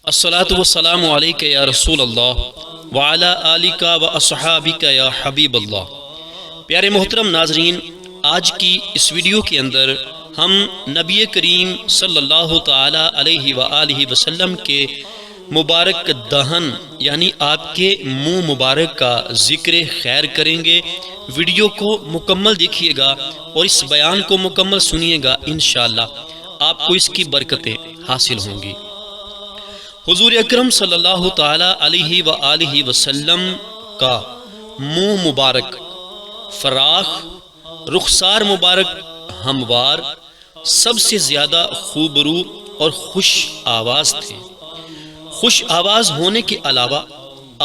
الصلاۃ والسلام علیک یا رسول اللہ وعلی آلک و اصحابک یا حبیب اللہ۔ پیارے محترم ناظرین، آج کی اس ویڈیو کے اندر ہم نبی کریم صلی اللہ تعالی علیہ وآلہ وسلم کے مبارک دہن یعنی آپ کے منہ مبارک کا ذکر خیر کریں گے۔ ویڈیو کو مکمل دیکھیے گا اور اس بیان کو مکمل سنیے گا، انشاءاللہ آپ کو اس کی برکتیں حاصل ہوں گی۔ حضور اکرم صلی اللہ تعالی علیہ وآلہ وسلم کا منہ مبارک فراخ، رخسار مبارک ہموار، سب سے زیادہ خوبرو اور خوش آواز تھے۔ خوش آواز ہونے کے علاوہ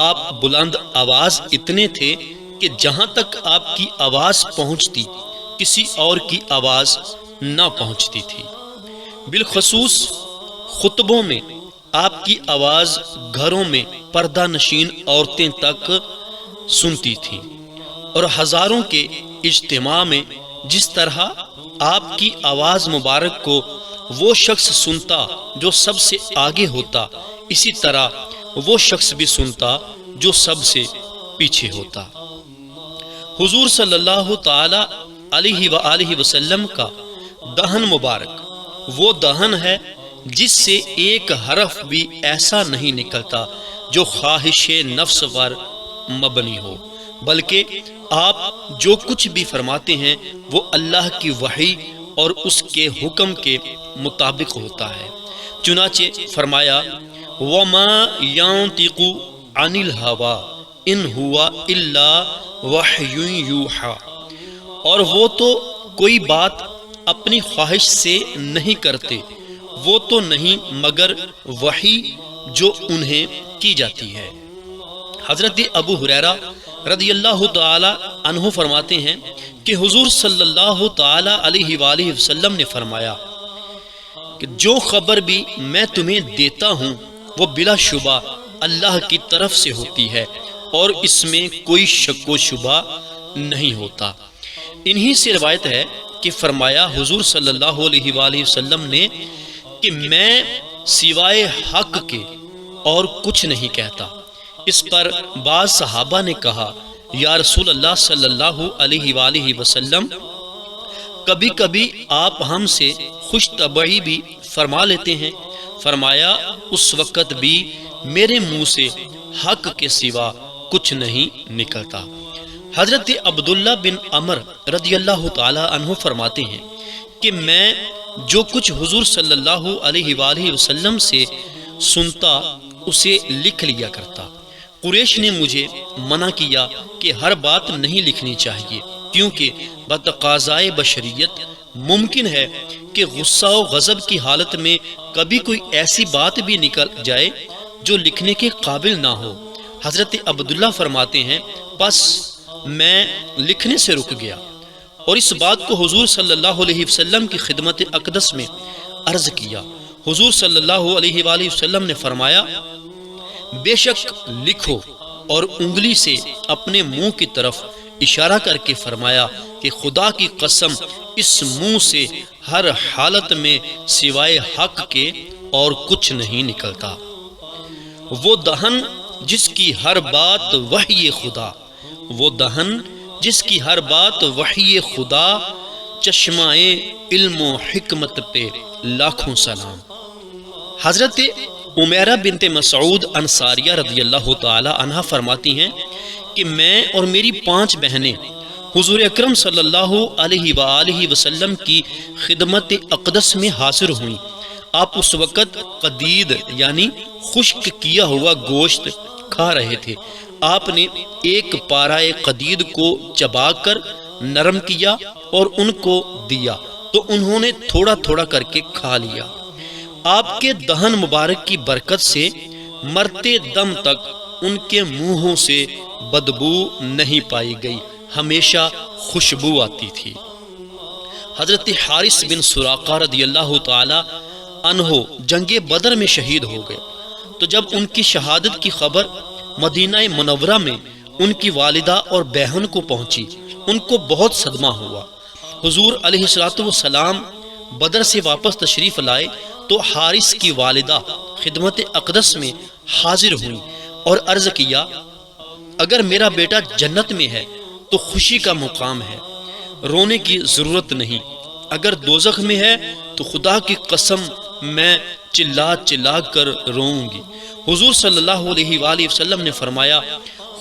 آپ بلند آواز اتنے تھے کہ جہاں تک آپ کی آواز پہنچتی کسی اور کی آواز نہ پہنچتی تھی۔ بالخصوص خطبوں میں آپ کی آواز گھروں میں پردہ نشین عورتیں تک سنتی تھیں، اور ہزاروں کے اجتماع میں جس طرح آپ کی آواز مبارک کو وہ شخص سنتا جو سب سے آگے ہوتا، اسی طرح وہ شخص بھی سنتا جو سب سے پیچھے ہوتا۔ حضور صلی اللہ تعالی علیہ وآلہ وسلم کا دہن مبارک وہ دہن ہے جس سے ایک حرف بھی ایسا نہیں نکلتا جو خواہش نفس پر مبنی ہو، بلکہ آپ جو کچھ بھی فرماتے ہیں وہ اللہ کی وحی اور اس کے حکم کے مطابق ہوتا ہے۔ چنانچہ فرمایا وَمَا يَنطِقُ عَنِ الْهَوَىٰ إِنْ هُوَ إِلَّا وَحْيٌ يُوحَىٰ، اور وہ تو کوئی بات اپنی خواہش سے نہیں کرتے، وہ تو نہیں مگر وحی جو انہیں کی جاتی ہے۔ حضرت ابو ہریرہ رضی اللہ تعالی عنہ فرماتے ہیں کہ حضور صلی اللہ تعالی علیہ وآلہ وسلم نے فرمایا کہ جو خبر بھی میں تمہیں دیتا ہوں وہ بلا شبہ اللہ کی طرف سے ہوتی ہے، اور اس میں کوئی شک و شبہ نہیں ہوتا۔ انہی سے روایت ہے کہ فرمایا حضور صلی اللہ علیہ وآلہ وسلم نے کہ میں سوائے حق کے اور کچھ نہیں کہتا۔ اس پر بعض صحابہ نے کہا یا رسول اللہ صلی اللہ علیہ وآلہ وسلم، کبھی کبھی آپ ہم سے خوش طبعی بھی فرما لیتے ہیں۔ فرمایا اس وقت بھی میرے منہ سے حق کے سوا کچھ نہیں نکلتا۔ حضرت عبداللہ بن عمر رضی اللہ تعالی عنہ فرماتے ہیں کہ میں جو کچھ حضور صلی اللہ علیہ وآلہ وسلم سے سنتا اسے لکھ لیا کرتا۔ قریش نے مجھے منع کیا کہ ہر بات نہیں لکھنی چاہیے، کیونکہ بتقاضائے بشریت ممکن ہے کہ غصہ و غضب کی حالت میں کبھی کوئی ایسی بات بھی نکل جائے جو لکھنے کے قابل نہ ہو۔ حضرت عبداللہ فرماتے ہیں بس میں لکھنے سے رک گیا، اور اس بات کو حضور صلی اللہ علیہ وسلم کی خدمت اقدس میں عرض کیا۔ حضور صلی اللہ علیہ وآلہ وسلم نے فرمایا بے شک لکھو، اور انگلی سے اپنے منہ کی طرف اشارہ کر کے فرمایا کہ خدا کی قسم اس منہ سے ہر حالت میں سوائے حق کے اور کچھ نہیں نکلتا۔ وہ دہن جس کی ہر بات وحی خدا، وہ دہن جس کی ہر بات وحی خدا، چشمہ علم و حکمت پہ لاکھوں سلام۔ حضرت عمیرہ بنت مسعود انصاریہ رضی اللہ تعالی عنہ فرماتی ہیں کہ میں اور میری 5 بہنیں حضور اکرم صلی اللہ علیہ وآلہ وسلم کی خدمت اقدس میں حاضر ہوئیں۔ آپ اس وقت قدید یعنی خشک کیا ہوا گوشت کھا رہے تھے۔ آپ نے ایک پارہ قدید کو چبا کر نرم کیا اور ان کو دیا، تو انہوں نے تھوڑا تھوڑا کر کے کھا لیا۔ آپ کے دہن مبارک کی برکت سے مرتے دم تک ان کے منہوں سے بدبو نہیں پائی گئی، ہمیشہ خوشبو آتی تھی۔ حضرت حارث بن سراقہ رضی اللہ تعالی عنہ جنگ بدر میں شہید ہو گئے، تو جب ان کی شہادت کی خبر مدینہ منورہ میں ان کی والدہ اور بہن کو پہنچی، ان کو بہت صدمہ ہوا۔ حضور علیہ الصلوۃ والسلام بدر سے واپس تشریف لائے تو حارث کی والدہ خدمت اقدس میں حاضر ہوئیں اور عرض کیا، اگر میرا بیٹا جنت میں ہے تو خوشی کا مقام ہے، رونے کی ضرورت نہیں، اگر دوزخ میں ہے تو خدا کی قسم میں چلا چلا کر روؤں گی۔ حضور صلی اللہ علیہ وآلہ وسلم نے فرمایا،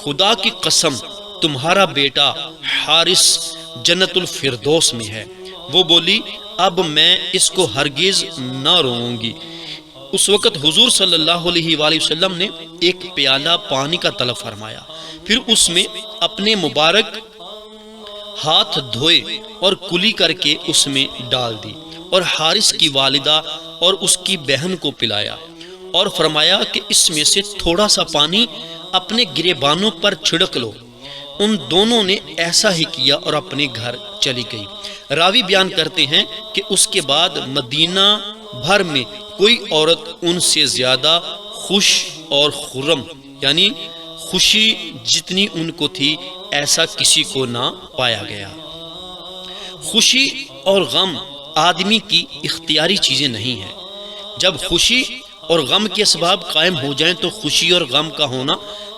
خدا کی قسم تمہارا بیٹا حارث جنت الفردوس میں ہے۔ وہ بولی، اب میں اس کو ہرگز نہ روؤں گی۔ اس وقت حضور صلی اللہ علیہ وآلہ وسلم نے ایک پیالہ پانی کا طلب فرمایا، پھر اس میں اپنے مبارک ہاتھ دھوئے اور کلی کر کے اس میں ڈال دی اور حارث کی والدہ اور اس کی بہن کو پلایا اور فرمایا کہ اس میں سے تھوڑا سا پانی اپنے گریبانوں پر چھڑک لو۔ ان دونوں نے ایسا ہی کیا اور اپنے گھر چلی گئی۔ راوی بیان کرتے ہیں کہ اس کے بعد مدینہ بھر میں کوئی عورت ان سے زیادہ خوش اور خرم، یعنی خوشی جتنی ان کو تھی ایسا کسی کو نہ پایا گیا۔ خوشی اور غم آدمی کی اختیاری چیزیں نہیں ہیں۔ جب خوشی اور غم کے اسباب قائم ہو جائیں تو خوشی اور غم کا ہونا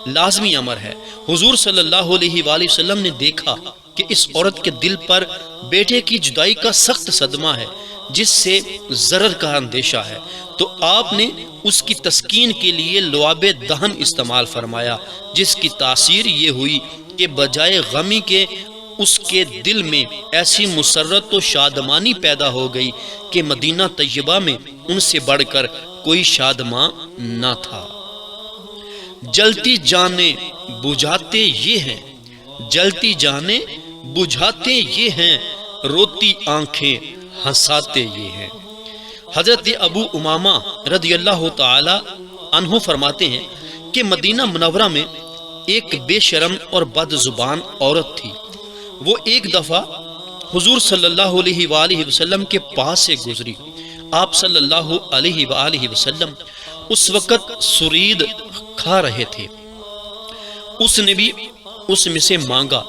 لازمی امر ہے۔ حضور صلی اللہ علیہ وآلہ وسلم نے دیکھا کہ اس عورت کے دل پر بیٹے کی جدائی کا سخت صدمہ ہے، جس سے ضرر کا اندیشہ ہے، تو آپ نے اس کی تسکین کے لیے لعاب دہن استعمال فرمایا، جس کی تاثیر یہ ہوئی کہ بجائے غمی کے اس کے دل میں ایسی مسرت و شادمانی پیدا ہو گئی کہ مدینہ طیبہ میں ان سے بڑھ کر کوئی شادماں نہ تھا۔ جلتی جانیں بجھاتے یہ ہیں، جلتی جانیں بجھاتے یہ ہیں، روتی آنکھیں ہنساتے یہ ہیں۔ حضرت ابو امامہ رضی اللہ تعالی عنہ فرماتے ہیں کہ مدینہ منورہ میں ایک بے شرم اور بد زبان عورت تھی۔ وہ ایک دفعہ حضور صلی اللہ علیہ وآلہ وسلم کے پاس سے گزری۔ آپ صلی اللہ علیہ وآلہ وسلم اس وقت سرید کھا رہے تھے۔ اس نے بھی اس میں سے مانگا،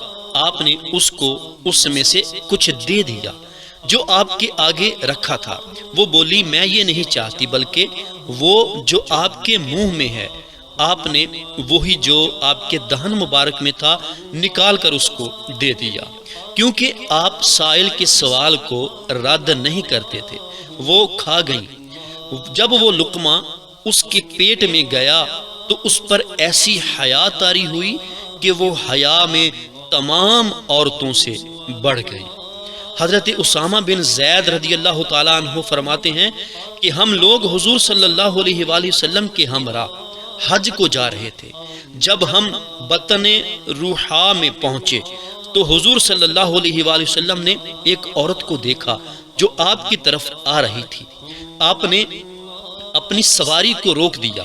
آپ نے اس کو اس میں سے کچھ دے دیا جو آپ کے آگے رکھا تھا۔ وہ بولی، میں یہ نہیں چاہتی، بلکہ وہ جو آپ کے منہ میں ہے۔ آپ نے وہی جو آپ کے دہن مبارک میں تھا نکال کر اس کو دے دیا، کیونکہ آپ سائل کے سوال کو رد نہیں کرتے تھے۔ وہ کھا گئیں۔ جب وہ لقمہ اس کے پیٹ میں گیا تو اس پر ایسی حیا طاری ہوئی کہ وہ حیا میں تمام عورتوں سے بڑھ گئی۔ حضرت اسامہ بن زید رضی اللہ تعالیٰ عنہ فرماتے ہیں کہ ہم لوگ حضور صلی اللہ علیہ وآلہ وسلم کے ہمراہ حج کو جا رہے تھے۔ جب ہم بطن روحا میں پہنچے تو حضور صلی اللہ علیہ وآلہ وسلم نے ایک عورت کو دیکھا جو آپ کی طرف آ رہی تھی۔ آپ نے اپنی سواری کو روک دیا۔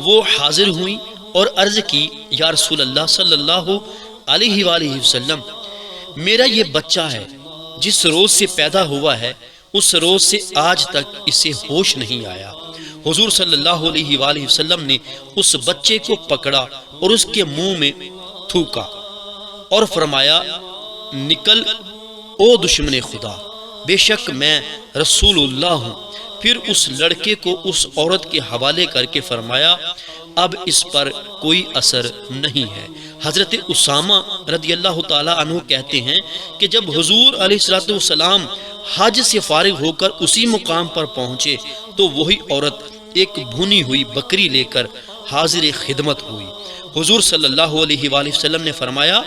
وہ حاضر ہوئی اور عرض کی، یا رسول اللہ صلی اللہ علیہ وآلہ وسلم، میرا یہ بچہ ہے، جس روز سے پیدا ہوا ہے اس روز سے آج تک اسے ہوش نہیں آیا۔ حضور صلی اللہ علیہ وآلہ وسلم نے اس بچے کو پکڑا اور اس کے منہ میں تھوکا اور فرمایا، نکل او دشمن خدا، بے شک میں رسول اللہ ہوں۔ پھر اس لڑکے کو اس عورت کے حوالے کر کے فرمایا، اب اس پر کوئی اثر نہیں ہے۔ حضرت اسامہ رضی اللہ تعالی عنہ کہتے ہیں کہ جب حضور علیہ السلام حج سے فارغ ہو کر اسی مقام پر پہنچے تو وہی عورت ایک بھونی ہوئی بکری لے کر حاضر خدمت ہوئی۔ حضور صلی اللہ علیہ وآلہ وسلم نے فرمایا،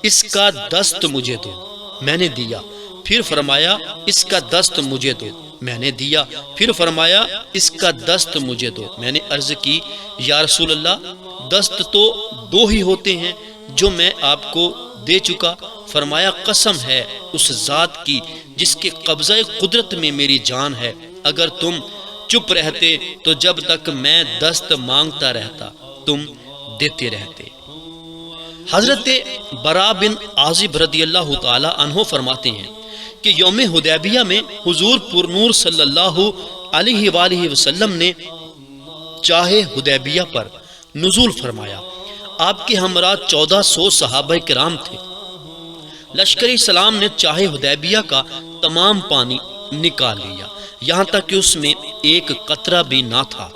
اس کا دست مجھے دو، میں نے دیا۔ پھر فرمایا، اس کا دست مجھے دو، میں نے دیا۔ پھر فرمایا، اس کا دست مجھے دو۔ میں نے عرض کی، یا رسول اللہ، دست تو دو ہی ہوتے ہیں جو میں آپ کو دے چکا۔ فرمایا، قسم ہے اس ذات کی جس کے قبضہ قدرت میں میری جان ہے، اگر تم چپ رہتے تو جب تک میں دست مانگتا رہتا تم دیتے رہتے۔ حضرت برا بن عازب رضی اللہ تعالی عنہ فرماتے ہیں کہ یوم حدیبیہ میں حضور پر نور صلی اللہ علیہ وآلہ وسلم نے چاہے حدیبیہ پر نزول فرمایا۔ آپ کے ہمراہ 1400 صحابہ کرام تھے۔ لشکر اسلام نے چاہے حدیبیہ کا تمام پانی نکال لیا، یہاں تک کہ اس میں ایک قطرہ بھی نہ تھا۔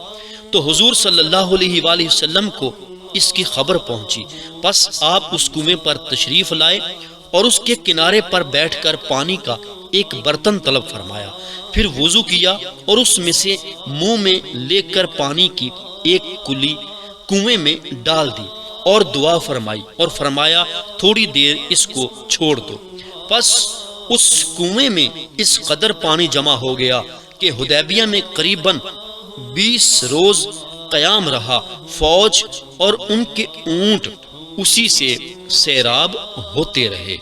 تو حضور صلی اللہ علیہ وآلہ وسلم کو اس کی خبر پہنچی، پس آپ اس کنویں پر تشریف لائے اور اس کے کنارے پر بیٹھ کر پانی کا ایک برتن طلب فرمایا، پھر وضو کیا اور اس میں سے منہ میں لے کر پانی کی ایک کلی کنویں میں ڈال دی اور دعا فرمائی اور فرمایا تھوڑی دیر اس کو چھوڑ دو۔ پس اس کنویں میں اس قدر پانی جمع ہو گیا کہ حدیبیہ میں قریباً 20 روز قیام رہا، فوج اور ان کے اونٹ اسی سے سیراب ہوتے رہے۔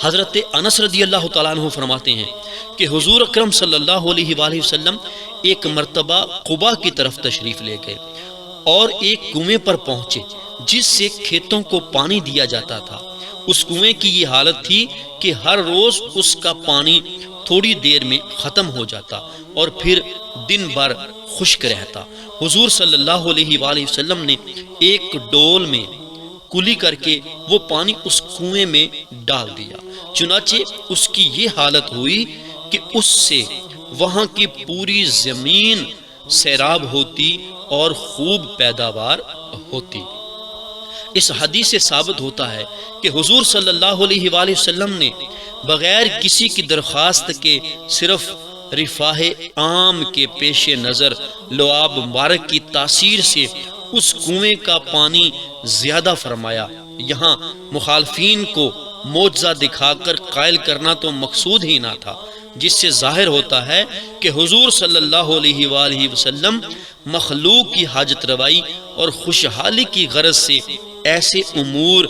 حضرت انس رضی اللہ تعالیٰ عنہ فرماتے ہیں کہ حضور اکرم صلی اللہ علیہ وآلہ وسلم ایک مرتبہ قباء کی طرف تشریف لے گئے اور ایک کنویں پر پہنچے جس سے کھیتوں کو پانی دیا جاتا تھا۔ اس کنویں کی یہ حالت تھی کہ ہر روز اس کا پانی تھوڑی دیر میں ختم ہو جاتا اور پھر دن بھر خشک رہتا۔ حضور صلی اللہ علیہ وآلہ وسلم نے ایک ڈول میں کلی کر کے وہ پانی اس کنویں میں ڈال دیا، چنانچہ اس کی یہ حالت ہوئی کہ اس سے وہاں کی پوری زمین سیراب ہوتی اور خوب پیداوار ہوتی۔ اس حدیث سے ثابت ہوتا ہے کہ حضور صلی اللہ علیہ وآلہ وسلم نے بغیر کسی کی درخواست کے صرف رفاہ عام کے پیش نظر لعاب مبارک کی تاثیر سے اس کنویں کا پانی زیادہ فرمایا۔ یہاں مخالفین کو معجزہ دکھا کر قائل کرنا تو مقصود ہی نہ تھا، جس سے ظاہر ہوتا ہے کہ حضور صلی اللہ علیہ وآلہ وسلم مخلوق کی حاجت روائی اور خوشحالی کی غرض سے ایسے امور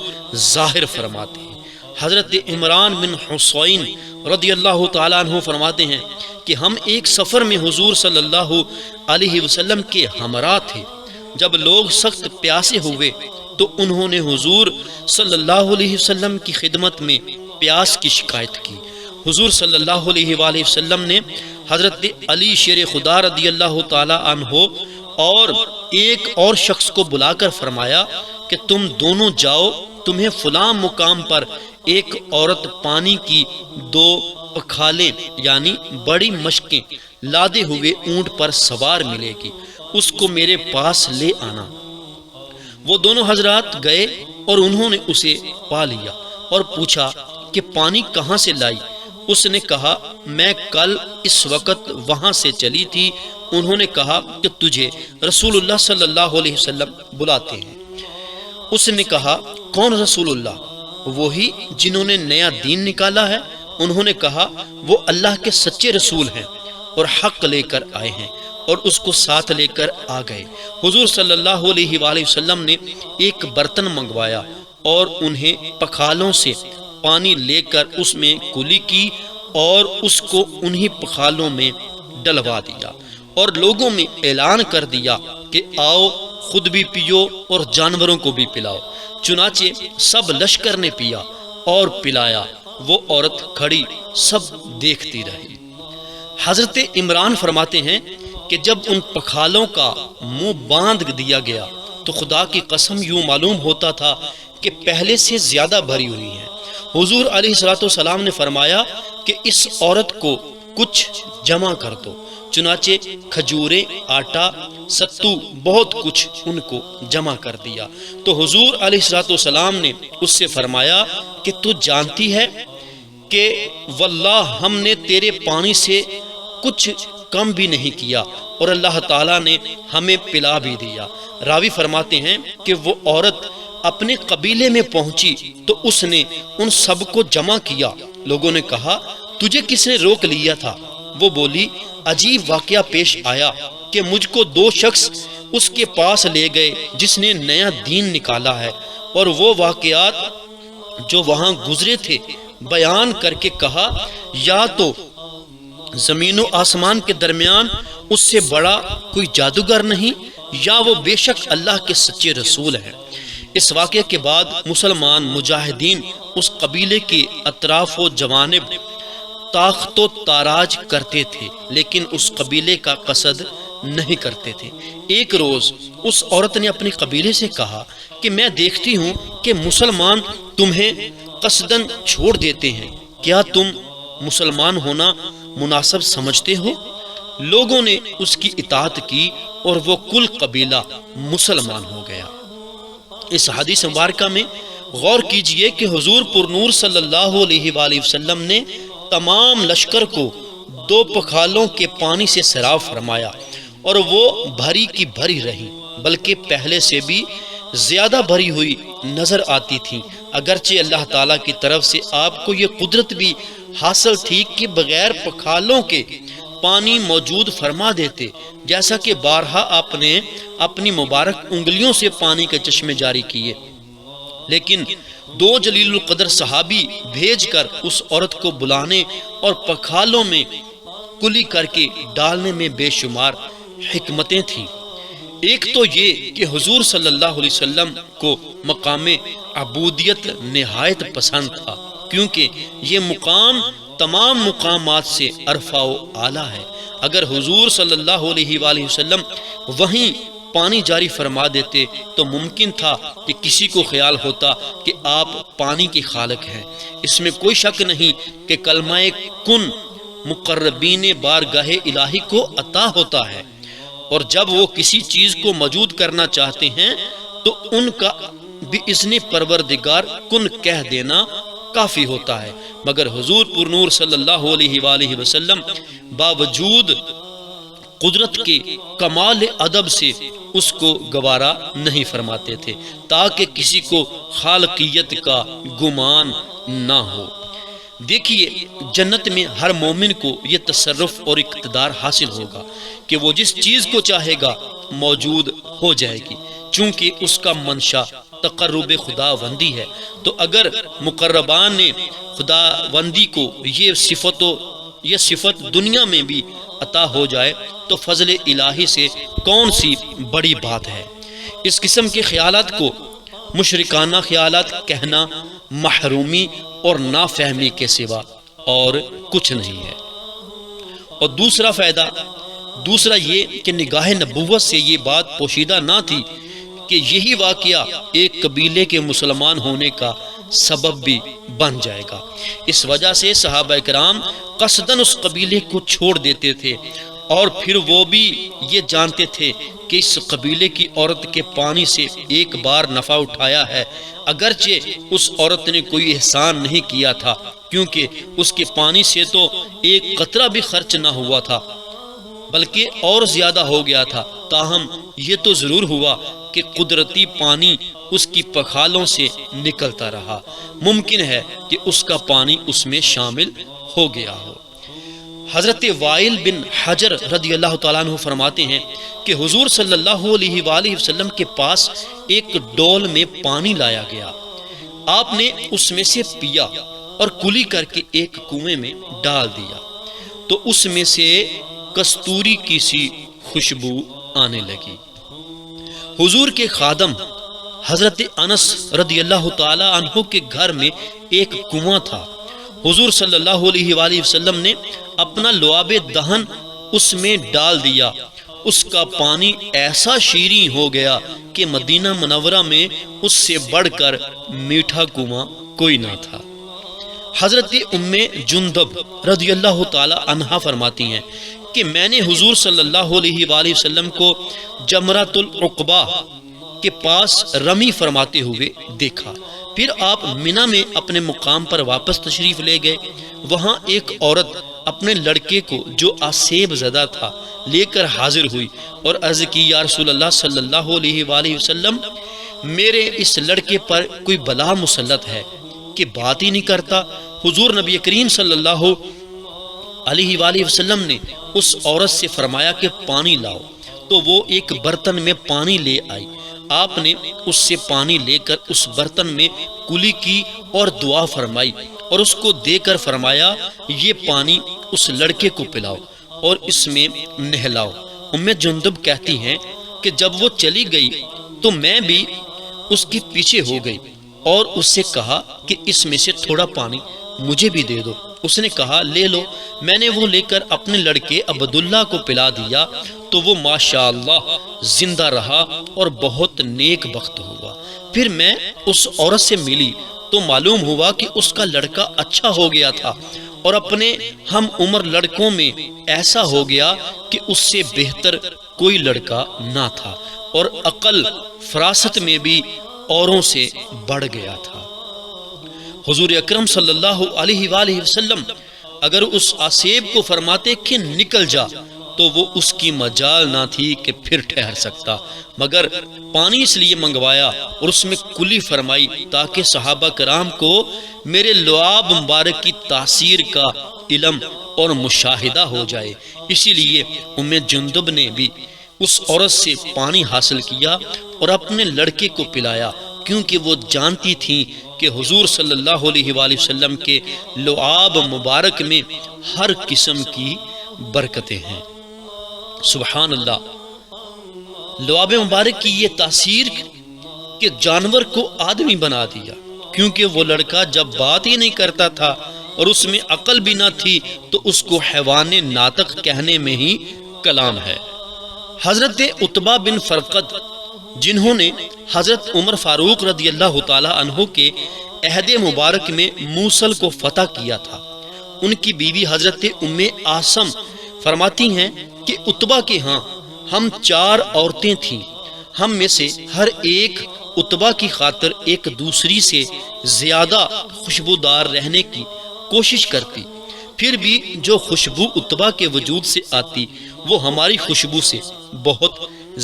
ظاہر فرماتے ہیں۔ حضرت عمران بن حسین رضی اللہ تعالیٰ عنہ فرماتے ہیں کہ ہم ایک سفر میں حضور صلی اللہ علیہ وسلم کے ہمراہ تھے۔ جب لوگ سخت پیاسے ہوئے تو انہوں نے حضور صلی اللہ علیہ وسلم کی خدمت میں پیاس کی شکایت کی۔ حضور صلی اللہ علیہ وآلہ وسلم نے حضرت علی شیر خدا رضی اللہ تعالیٰ عنہ اور ایک اور شخص کو بلا کر فرمایا کہ تم دونوں جاؤ، تمہیں فلاں مقام پر ایک عورت پانی کی 2 پکھالیں یعنی بڑی مشکیں لادے ہوئے اونٹ پر سوار ملے گی، اس کو میرے پاس لے آنا۔ وہ دونوں حضرات گئے اور انہوں نے اسے پا لیا اور پوچھا کہ پانی کہاں سے لائی؟ اس نے کہا میں کل اس وقت وہاں سے چلی تھی۔ انہوں نے کہا کہ تجھے رسول اللہ صلی اللہ علیہ وسلم بلاتے ہیں۔ اس نے کہا کون رسول اللہ؟ وہی جنہوں نے نیا دین نکالا ہے۔ انہوں نے کہا وہ اللہ کے سچے رسول ہیں اور حق لے کر آئے ہیں، اور اس کو ساتھ لے کر آ گئے۔ حضور صلی اللہ علیہ وآلہ وسلم نے ایک برتن منگوایا اور انہیں پکھالوں سے پانی لے کر اس میں کلی کی اور اس کو انہی پکھالوں میں ڈلوا دیا اور لوگوں میں اعلان کر دیا کہ آؤ خود بھی پیو اور جانوروں کو بھی پلاؤ۔ چنانچہ سب لشکر نے پیا اور پلایا، وہ عورت کھڑی سب دیکھتی رہی۔ حضرت عمران فرماتے ہیں کہ جب ان پکھالوں کا منہ باندھ دیا گیا تو خدا کی قسم یوں معلوم ہوتا تھا کہ پہلے سے زیادہ بھری ہوئی ہیں۔ حضور علیہ السلام نے فرمایا کہ اس عورت کو کچھ جمع کر دو۔ چنانچہ کھجوریں، آٹا، ستو بہت کچھ ان کو جمع کر دیا۔ تو حضور علیہ السلام نے اس سے فرمایا کہ تو جانتی ہے کہ واللہ ہم نے تیرے پانی سے کچھ کم بھی نہیں کیا اور اللہ تعالیٰ نے ہمیں پلا بھی دیا۔ راوی فرماتے ہیں کہ وہ عورت اپنے قبیلے میں پہنچی تو اس نے ان سب کو جمع کیا۔ لوگوں نے کہا تجھے کس نے روک لیا تھا؟ وہ بولی عجیب واقعہ پیش آیا کہ مجھ کو 2 شخص اس کے پاس لے گئے جس نے نیا دین نکالا ہے، اور وہ واقعات جو وہاں گزرے تھے بیان کر کے کہا یا تو زمین و آسمان کے درمیان اس سے بڑا کوئی جادوگر نہیں، یا وہ بے شک اللہ کے سچے رسول ہیں۔ اس واقعے کے بعد مسلمان مجاہدین اس قبیلے کے اطراف و جوانب طاقت و تاراج کرتے تھے، لیکن اس قبیلے کا قصد نہیں کرتے تھے۔ ایک روز اس عورت نے اپنے قبیلے سے کہا کہ میں دیکھتی ہوں کہ مسلمان تمہیں قصداً چھوڑ دیتے ہیں، کیا تم مسلمان ہونا مناسب سمجھتے ہو؟ لوگوں نے اس کی اطاعت کی اور وہ کل قبیلہ مسلمان ہو گیا۔ اس حدیث مبارکہ میں غور کیجئے کہ حضور پر نور صلی اللہ علیہ وآلہ وسلم نے تمام لشکر کو 2 پکھالوں کے پانی سے سیراب فرمایا اور وہ بھری کی بھری رہی، بلکہ پہلے سے بھی زیادہ بھری ہوئی نظر آتی تھی، اگرچہ اللہ تعالیٰ کی طرف سے آپ کو یہ قدرت بھی حاصل تھی کہ بغیر پکھالوں کے پانی موجود فرما دیتے، جیسا کہ بارہا آپ نے اپنی مبارک انگلیوں سے پانی کے چشمے جاری کیے، لیکن 2 جلیل القدر صحابی بھیج کر اس عورت کو بلانے اور پکھالوں میں کلی کر کے ڈالنے میں بے شمار حکمتیں تھیں۔ ایک تو یہ کہ حضور صلی اللہ علیہ وسلم کو مقام عبودیت نہایت پسند تھا، کیونکہ یہ مقام تمام مقامات سے ارفع و اعلیٰ ہے۔ اگر حضور صلی اللہ علیہ وآلہ وسلم وہیں پانی جاری فرما دیتے تو ممکن تھا کہ کسی کو خیال ہوتا کہ آپ پانی کے خالق ہیں۔ اس میں کوئی شک نہیں کہ کلمہ کن مقربین بارگاہ الہی کو عطا ہوتا ہے، اور جب وہ کسی چیز کو موجود کرنا چاہتے ہیں تو ان کا بِإِذْنِ پروردگار کن کہہ دینا کافی ہوتا ہے، مگر حضور پر نور صلی اللہ علیہ وآلہ وسلم باوجود قدرت کے کمال ادب سے اس کو گوارا نہیں فرماتے تھے تاکہ کسی کو خالقیت کا گمان نہ ہو۔ دیکھیے، جنت میں ہر مومن کو یہ تصرف اور اقتدار حاصل ہوگا کہ وہ جس چیز کو چاہے گا موجود ہو جائے گی، چونکہ اس کا منشا تقرب خدا وندی ہے۔ تو اگر مقربان نے خدا وندی کو یہ صفت دنیا میں بھی عطا ہو جائے تو فضل الہی سے کون سی بڑی بات ہے۔ اس قسم کے خیالات کو مشرکانہ خیالات کہنا محرومی اور نافہمی کے سوا اور کچھ نہیں ہے۔ اور دوسرا یہ کہ نگاہ نبوت سے یہ بات پوشیدہ نہ تھی کہ یہی واقعہ ایک قبیلے کے مسلمان ہونے کا سبب بھی بن جائے گا۔ اس وجہ سے صحابہ کرام قصداً اس قبیلے کو چھوڑ دیتے تھے، اور پھر وہ بھی یہ جانتے تھے کہ اس قبیلے کی عورت کے پانی سے ایک بار نفع اٹھایا ہے، اگرچہ اس عورت نے کوئی احسان نہیں کیا تھا، کیونکہ اس کے پانی سے تو ایک قطرہ بھی خرچ نہ ہوا تھا بلکہ اور زیادہ ہو گیا تھا، تاہم یہ تو ضرور ہوا کہ قدرتی پانی اس کی پکھالوں سے نکلتا رہا۔ ممکن ہے کہ اس کا پانی اس میں شامل ہو گیا ہو۔ حضرت وائل بن حجر رضی اللہ تعالیٰ عنہ فرماتے ہیں کہ حضور صلی اللہ علیہ وآلہ وسلم کے پاس ایک ڈول میں پانی لایا گیا، آپ نے اس میں سے پیا اور کلی کر کے ایک کنویں میں ڈال دیا تو اس میں سے کستوری کی سی خوشبو آنے لگی۔ حضور کے خادم حضرت انس رضی اللہ تعالی عنہ کے گھر میں ایک کنواں تھا۔ حضور صلی اللہ علیہ وآلہ وسلم نے اپنا لعاب دہن اس میں ڈال دیا، اس کا پانی ایسا شیریں ہو گیا کہ مدینہ منورہ میں اس سے بڑھ کر میٹھا کنواں کوئی نہ تھا۔ حضرت ام جندب رضی اللہ تعالی عنہا فرماتی ہیں کہ میں نے حضور صلی اللہ علیہ وآلہ وسلم کو جمرۃ العقبہ کے پاس رمی فرماتے ہوئے دیکھا، پھر آپ منی میں اپنے مقام پر واپس تشریف لے گئے۔ وہاں ایک عورت اپنے لڑکے کو جو آسیب زدہ تھا لے کر حاضر ہوئی اور عرض کی، یا رسول اللہ صلی اللہ علیہ وآلہ وسلم، میرے اس لڑکے پر کوئی بلا مسلط ہے کہ بات ہی نہیں کرتا۔ حضور نبی کریم صلی اللہ علیہ وآلہ وسلم نے اس عورت سے فرمایا کہ پانی لاؤ، تو وہ ایک برتن میں پانی لے آئی۔ آپ نے اس سے پانی لے کر اس برتن میں کلی کی اور دعا فرمائی اور اس کو دے کر فرمایا، یہ پانی اس لڑکے کو پلاؤ اور اس میں نہلاؤ۔ ام جندب کہتی ہیں کہ جب وہ چلی گئی تو میں بھی اس کے پیچھے ہو گئی اور اس سے کہا کہ اس میں سے تھوڑا پانی مجھے بھی دے دو۔ اس نے کہا، لے لو۔ میں نے وہ لے کر اپنے لڑکے عبداللہ کو پلا دیا تو وہ ماشاءاللہ زندہ رہا اور بہت نیک بخت ہوا۔ پھر میں اس عورت سے ملی تو معلوم ہوا کہ اس کا لڑکا اچھا ہو گیا تھا اور اپنے ہم عمر لڑکوں میں ایسا ہو گیا کہ اس سے بہتر کوئی لڑکا نہ تھا، اور عقل فراست میں بھی اوروں سے بڑھ گیا تھا۔ حضور اکرم صلی اللہ علیہ وآلہ وسلم اگر اس آسیب کو فرماتے کہ نکل جا تو وہ اس کی مجال نہ تھی کہ پھر ٹھہر سکتا، مگر پانی اس لیے منگوایا اور اس میں کلی فرمائی تاکہ صحابہ کرام کو میرے لعاب مبارک کی تاثیر کا علم اور مشاہدہ ہو جائے۔ اسی لیے جندب نے بھی اس عورت سے پانی حاصل کیا اور اپنے لڑکے کو پلایا، کیونکہ وہ جانتی تھیں کہ حضور صلی اللہ علیہ وآلہ وسلم کے لعاب مبارک میں ہر قسم کی برکتیں ہیں۔ سبحان اللہ، لعاب مبارک کی یہ تاثیر کہ جانور کو آدمی بنا دیا، کیونکہ وہ لڑکا جب بات ہی نہیں کرتا تھا اور اس میں عقل بھی نہ تھی تو اس کو حیوان ناطق کہنے میں ہی کلام ہے۔ حضرت عتبہ بن فرقد جنہوں نے حضرت عمر فاروق رضی اللہ تعالی عنہ کے عہد مبارک میں موصل کو فتح کیا تھا، ان کی بیوی حضرت ام عاصم فرماتی ہیں کہ عتبہ کے ہاں ہم 4 عورتیں تھیں، ہم میں سے ہر ایک عتبہ کی خاطر ایک دوسری سے زیادہ خوشبودار رہنے کی کوشش کرتی، پھر بھی جو خوشبو عتبہ کے وجود سے آتی وہ ہماری خوشبو سے بہت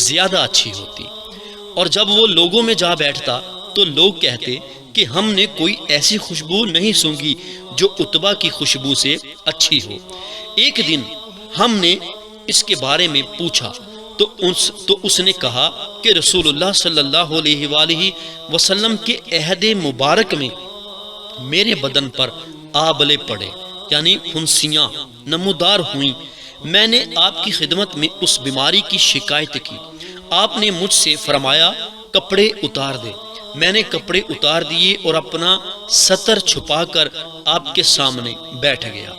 زیادہ اچھی ہوتی، اور جب وہ لوگوں میں جا بیٹھتا تو لوگ کہتے کہ ہم نے کوئی ایسی خوشبو نہیں سونگھی جو عتبہ کی خوشبو سے اچھی ہو۔ ایک دن ہم نے اس کے بارے میں پوچھا تو اس نے کہا کہ رسول اللہ صلی اللہ علیہ وآلہ وسلم کے عہد مبارک میں میرے بدن پر آبلے پڑے، یعنی پھنسیاں نمودار ہوئیں۔ میں نے آپ کی خدمت میں اس بیماری کی شکایت کی، آپ نے مجھ سے فرمایا کپڑے اتار دے۔ میں نے کپڑے اتار دیے اور اپنا ستر چھپا کر آپ کے سامنے بیٹھ گیا۔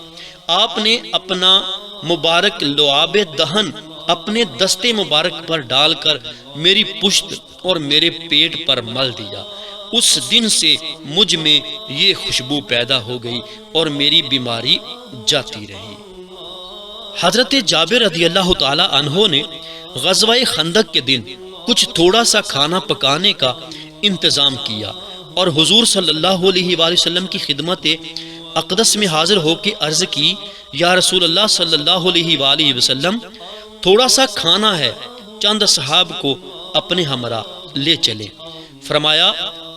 آپ نے اپنا مبارک لعاب دہن اپنے دستے مبارک پر ڈال کر میری پشت اور میرے پیٹ پر مل دیا۔ اس دن سے مجھ میں یہ خوشبو پیدا ہو گئی اور میری بیماری جاتی رہی۔ حضرت جابر رضی اللہ تعالی عنہ نے غزوہ خندق کے دن کچھ تھوڑا سا کھانا پکانے کا انتظام کیا اور حضور صلی اللہ علیہ وآلہ وسلم کی خدمت اقدس میں حاضر ہو کے عرض کی، یا رسول اللہ صلی اللہ علیہ وآلہ وسلم، تھوڑا سا کھانا ہے، چند صحاب کو اپنے ہمراہ لے چلیں۔ فرمایا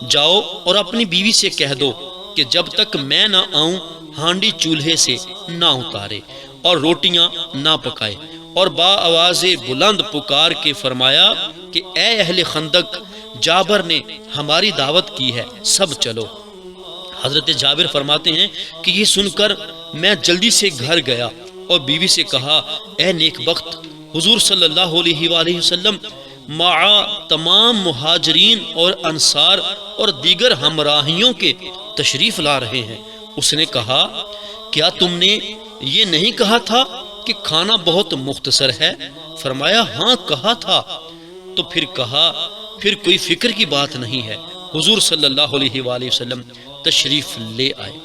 جاؤ اور اپنی بیوی سے کہہ دو کہ جب تک میں نہ آؤں ہانڈی چولہے سے نہ اتارے اور روٹیاں نہ پکائے، اور با آواز بلند پکار کے فرمایا کہ اے اہل خندق، جابر نے ہماری دعوت کی ہے، سب چلو۔ حضرت جابر فرماتے ہیں کہ یہ سن کر میں جلدی سے گھر گیا اور بیوی سے کہا، اے نیک بخت، حضور صلی اللہ علیہ وآلہ وسلم مع تمام مہاجرین اور انصار اور دیگر ہمراہیوں کے تشریف لا رہے ہیں۔ اس نے کہا، کیا تم نے یہ نہیں کہا تھا کہ کھانا بہت مختصر ہے؟ فرمایا ہاں کہا تھا۔ تو پھر کہا، پھر کوئی فکر کی بات نہیں ہے۔ حضور صلی اللہ علیہ وآلہ وسلم تشریف لے آئے۔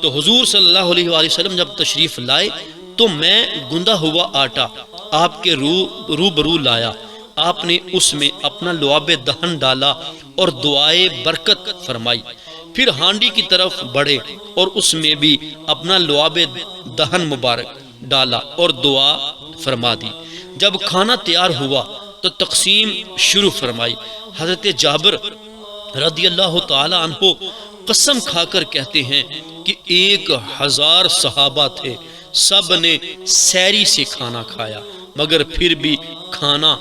تو حضور صلی اللہ علیہ وآلہ وسلم جب تشریف لائے تو میں گندا ہوا آٹا آپ کے روبرو لایا۔ آپ نے اس میں اپنا لعاب دہن ڈالا اور دعائے برکت فرمائی، پھر ہانڈی کی طرف بڑھے اور اس میں بھی اپنا لعاب دہن مبارک ڈالا اور دعا فرما دی۔ جب کھانا تیار ہوا تو تقسیم شروع فرمائی۔ حضرت جابر رضی اللہ تعالی عنہ قسم کھا کر کہتے ہیں کہ 1000 صحابہ تھے، سب نے سیری سے کھانا کھایا، مگر پھر بھی کھانا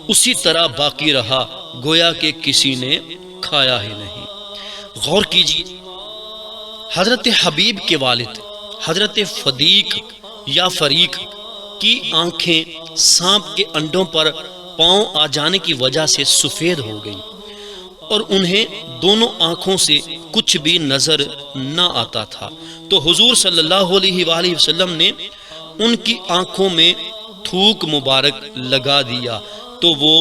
اسی طرح باقی رہا گویا کہ کسی نے کھایا ہی نہیں۔ غور کیجیے، حضرت حبیب کے والد حضرت فدیق یا فریق کی آنکھیں سانپ کے انڈوں پر پاؤں آ جانے کی وجہ سے سفید ہو گئی اور انہیں دونوں آنکھوں سے کچھ بھی نظر نہ آتا تھا، تو حضور صلی اللہ علیہ وآلہ وسلم نے ان کی آنکھوں میں تھوک مبارک لگا دیا تو وہ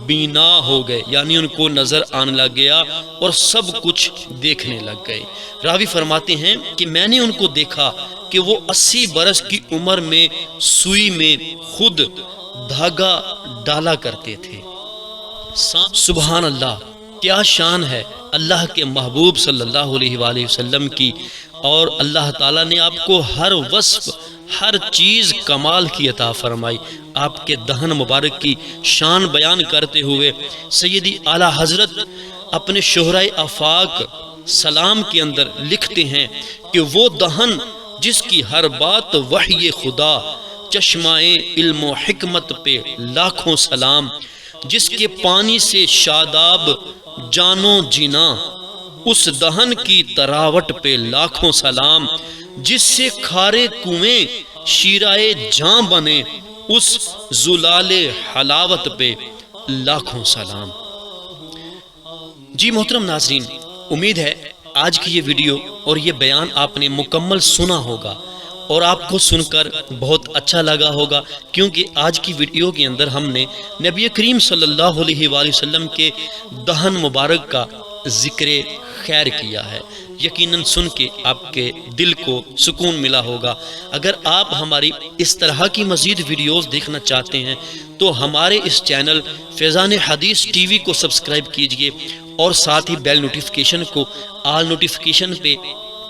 بینا ہو گئے، یعنی ان کو نظر آنے لگ گیا اور سب کچھ دیکھنے لگ گئے۔ راوی فرماتے ہیں کہ میں نے ان کو دیکھا کہ وہ 80 برس کی عمر میں سوئی میں خود دھاگا ڈالا کرتے تھے۔ سبحان اللہ، کیا شان ہے اللہ کے محبوب صلی اللہ علیہ وآلہ وسلم کی، اور اللہ تعالیٰ نے آپ کو ہر وصف، ہر چیز کمال کی عطا فرمائی۔ آپ کے دہن مبارک کی شان بیان کرتے ہوئے سیدی اعلیٰ حضرت اپنے شہرائے آفاق سلام کے اندر لکھتے ہیں کہ وہ دہن جس کی ہر بات وحی خدا، چشمہ علم و حکمت پہ لاکھوں سلام، جس کے پانی سے شاداب جانو جینا، اس دہن کی تراوٹ پہ لاکھوں سلام، جس سے کھارے کنویں شیرائے جاں بنے، اس زلال حلاوت پہ لاکھوں سلام۔ جی محترم ناظرین، امید ہے آج کی یہ ویڈیو اور یہ بیان آپ نے مکمل سنا ہوگا اور آپ کو سن کر بہت اچھا لگا ہوگا، کیونکہ آج کی ویڈیو کے اندر ہم نے نبی کریم صلی اللہ علیہ وآلہ وسلم کے دہن مبارک کا ذکر خیر کیا ہے۔ یقیناً سن کے آپ کے دل کو سکون ملا ہوگا۔ اگر آپ ہماری اس طرح کی مزید ویڈیوز دیکھنا چاہتے ہیں تو ہمارے اس چینل فیضان حدیث ٹی وی کو سبسکرائب کیجئے اور ساتھ ہی بیل نوٹیفیکیشن کو آل نوٹیفیکیشن پہ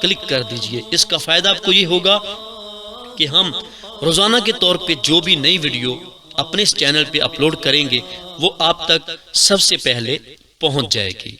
کلک کر دیجئے۔ اس کا فائدہ آپ کو یہ ہوگا کہ ہم روزانہ کے طور پہ جو بھی نئی ویڈیو اپنے اس چینل پہ اپلوڈ کریں گے وہ آپ تک سب سے پہلے پہنچ جائے گی۔